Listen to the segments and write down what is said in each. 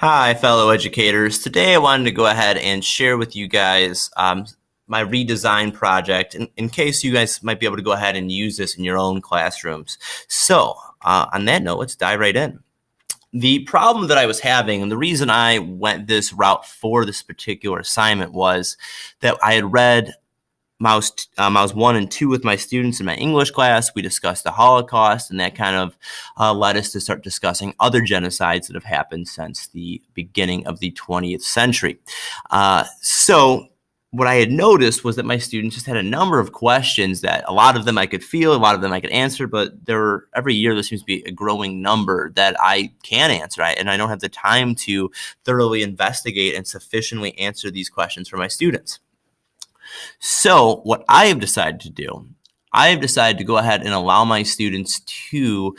Hi, fellow educators. Today I wanted to go ahead and share with you guys my redesign project in case you guys might be able to go ahead and use this in your own classrooms. So on that note, let's dive right in. The problem that I was having, and the reason I went this route for this particular assignment, was that I had read Miles 1 and 2 with my students in my English class. We discussed the Holocaust, and that kind of led us to start discussing other genocides that have happened since the beginning of the 20th century. So what I had noticed was that my students just had a number of questions that a lot of them I could feel, a lot of them I could answer, but every year there seems to be a growing number that I can answer, and I don't have the time to thoroughly investigate and sufficiently answer these questions for my students. So what I have decided to do, I have decided to go ahead and allow my students to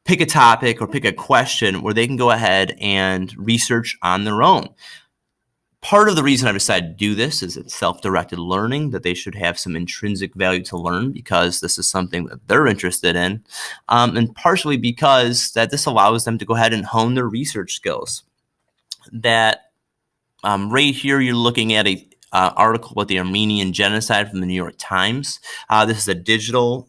pick a topic or pick a question where they can go ahead and research on their own. Part of the reason I've decided to do this is it's self-directed learning, that they should have some intrinsic value to learn because this is something that they're interested in, and partially because that this allows them to go ahead and hone their research skills. That right here you're looking at a article about the Armenian genocide from the New York Times. This is a digital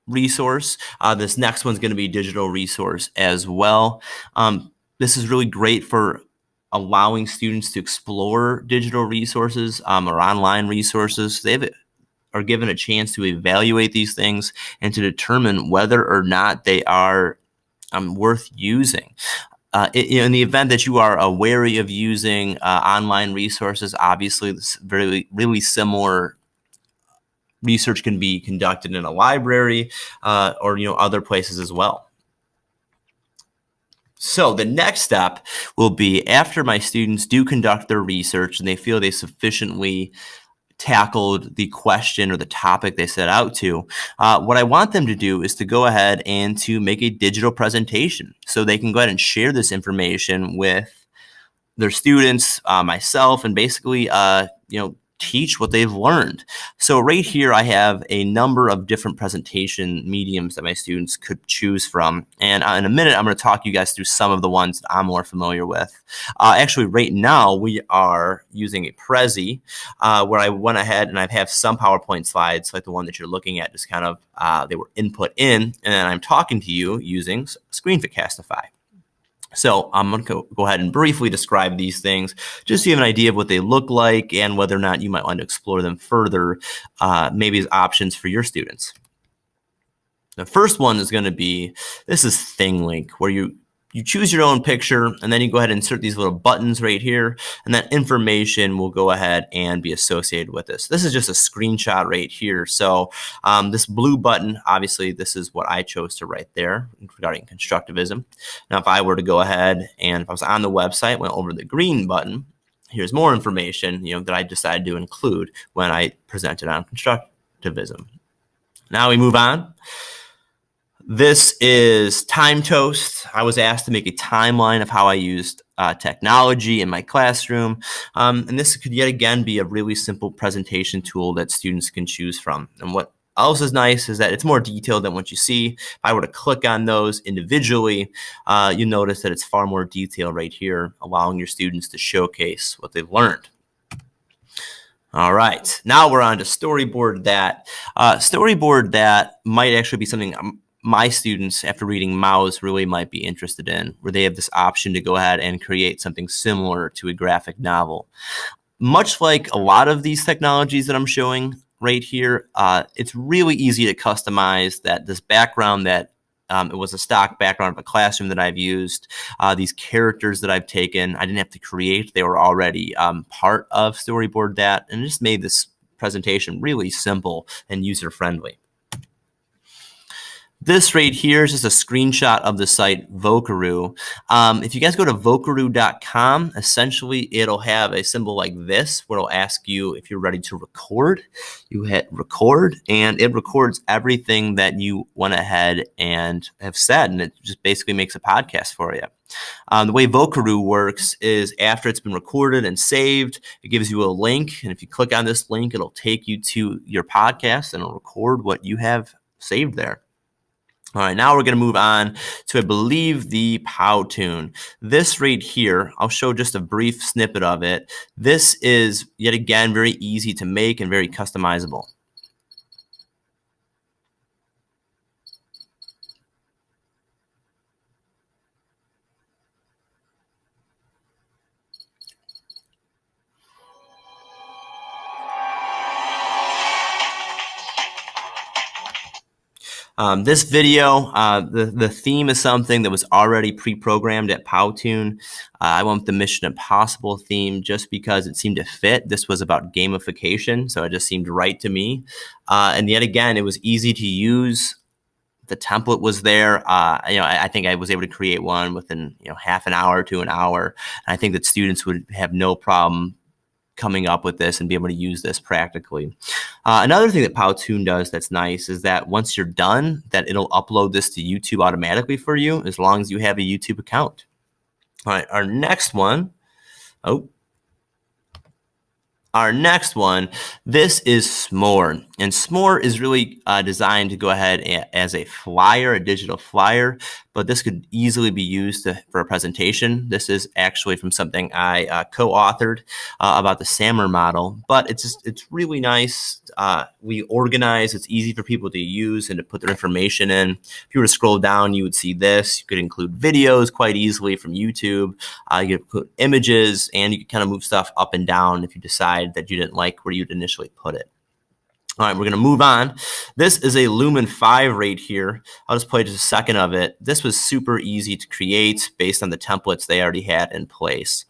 resource. This next one's going to be a digital resource as well. This is really great for allowing students to explore digital resources or online resources. They are given a chance to evaluate these things and to determine whether or not they are worth using. In the event that you are wary of using online resources, obviously this really similar research can be conducted in a library or other places as well. So the next step will be, after my students do conduct their research and they feel they sufficiently tackled the question or the topic they set out to, what I want them to do is to go ahead and to make a digital presentation so they can go ahead and share this information with their students, myself, and basically teach what they've learned. So right here I have a number of different presentation mediums that my students could choose from, and in a minute I'm going to talk you guys through some of the ones that I'm more familiar with. Actually, right now we are using a Prezi where I went ahead and I have some PowerPoint slides like the one that you're looking at, just kind of they were input in, and then I'm talking to you using Screencastify. So I'm going to go ahead and briefly describe these things just so you have an idea of what they look like and whether or not you might want to explore them further, maybe as options for your students. The first one is going to be, this is ThingLink, where you choose your own picture and then you go ahead and insert these little buttons right here, and that information will go ahead and be associated with this. This is just a screenshot right here. So this blue button, obviously this is what I chose to write there regarding constructivism. Now if I were to go ahead and if I was on the website, went over the green button, here's more information that I decided to include when I presented on constructivism. Now we move on. This is Time Toast. I was asked to make a timeline of how I used technology in my classroom. And this could yet again be a really simple presentation tool that students can choose from. And what else is nice is that it's more detailed than what you see. If I were to click on those individually, you notice that it's far more detailed right here, allowing your students to showcase what they've learned. All right, now we're on to Storyboard That. Storyboard That might actually be something my students, after reading Mouse, really might be interested in, where they have this option to go ahead and create something similar to a graphic novel. Much like a lot of these technologies that I'm showing right here, it's really easy to customize this background that it was a stock background of a classroom that I've used. These characters that I've taken, I didn't have to create. They were already part of Storyboard That, and it just made this presentation really simple and user-friendly. This right here is just a screenshot of the site Vocaroo. If you guys go to vocaroo.com, essentially it'll have a symbol like this where it'll ask you if you're ready to record. You hit record and it records everything that you went ahead and have said, and it just basically makes a podcast for you. The way Vocaroo works is after it's been recorded and saved, it gives you a link, and if you click on this link, it'll take you to your podcast and it'll record what you have saved there. All right, now we're going to move on to, I believe, the Powtoon. This right here, I'll show just a brief snippet of it. This is, yet again, very easy to make and very customizable. This video, the theme is something that was already pre-programmed at Powtoon. I went with the Mission Impossible theme just because it seemed to fit. This was about gamification, so it just seemed right to me. And yet again, it was easy to use. The template was there. I think I was able to create one within half an hour to an hour. And I think that students would have no problem coming up with this and be able to use this practically. Another thing that Powtoon does that's nice is that once you're done, that it'll upload this to YouTube automatically for you as long as you have a YouTube account. All right, our next one. Our next one, this is S'more. And S'more is really designed to go ahead as a flyer, a digital flyer, but this could easily be used for a presentation. This is actually from something I co-authored about the SAMR model, but it's really nice. We organize, it's easy for people to use and to put their information in. If you were to scroll down, you would see this. You could include videos quite easily from YouTube. You could put images, and you could kind of move stuff up and down if you decide that you didn't like where you'd initially put it. All right, we're going to move on. This is a Lumen 5 right here. I'll just play just a second of it. This was super easy to create based on the templates they already had in place.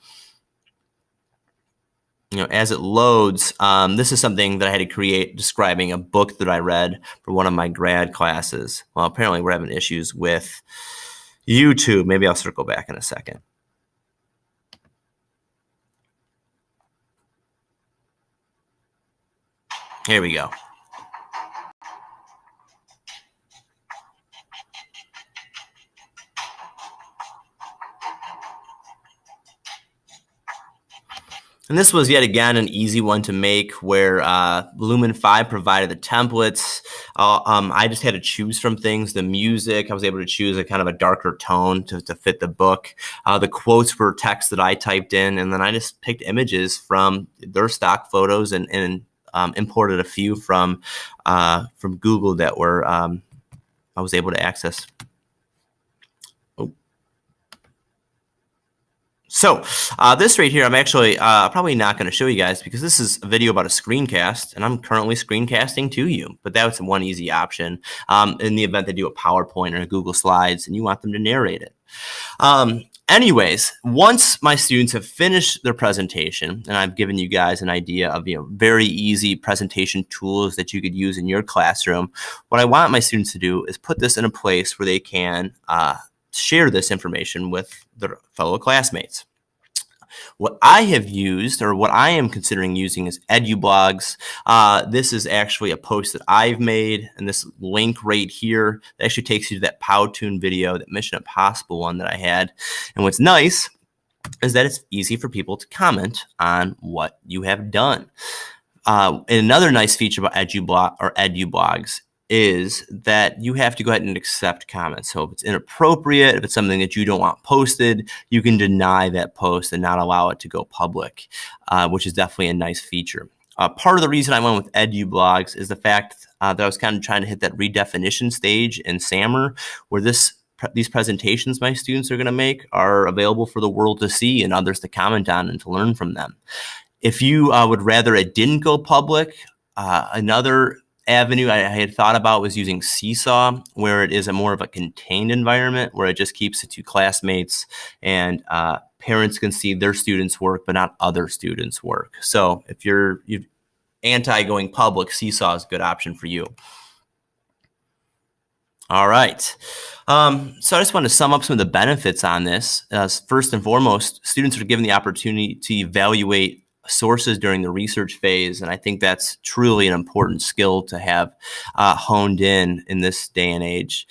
As it loads, this is something that I had to create describing a book that I read for one of my grad classes. Well, apparently we're having issues with YouTube. Maybe I'll circle back in a second. Here we go. And this was yet again an easy one to make where Lumen 5 provided the templates. I just had to choose from things. The music, I was able to choose a kind of a darker tone to fit the book. The quotes were text that I typed in, and then I just picked images from their stock photos and imported a few from Google that were I was able to access. So this right here, I'm actually probably not going to show you guys because this is a video about a screencast, and I'm currently screencasting to you. But that's one easy option in the event they do a PowerPoint or a Google Slides and you want them to narrate it. Anyways, once my students have finished their presentation, and I've given you guys an idea of very easy presentation tools that you could use in your classroom, what I want my students to do is put this in a place where they can share this information with their fellow classmates. What I have used, or what I am considering using, is EduBlogs. This is actually a post that I've made, and this link right here that actually takes you to that Powtoon video, that Mission Impossible one that I had. And what's nice is that it's easy for people to comment on what you have done. And another nice feature about EduBlogs is that you have to go ahead and accept comments. So if it's inappropriate, if it's something that you don't want posted, you can deny that post and not allow it to go public, which is definitely a nice feature. Part of the reason I went with EduBlogs is the fact that I was kind of trying to hit that redefinition stage in SAMR, where these presentations my students are going to make are available for the world to see and others to comment on and to learn from them. If you would rather it didn't go public, another avenue I had thought about was using Seesaw, where it is a more of a contained environment where it just keeps it to classmates and parents can see their students' work, but not other students' work. So if you're anti going public, Seesaw is a good option for you. All right. So I just want to sum up some of the benefits on this. First and foremost, students are given the opportunity to evaluate sources during the research phase, and I think that's truly an important skill to have honed in this day and age.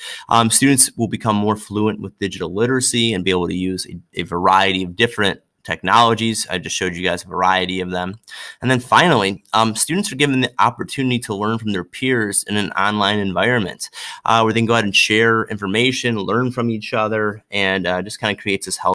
Students will become more fluent with digital literacy and be able to use a variety of different technologies. I just showed you guys a variety of them. And then finally, students are given the opportunity to learn from their peers in an online environment where they can go ahead and share information, learn from each other, and just kind of creates this healthy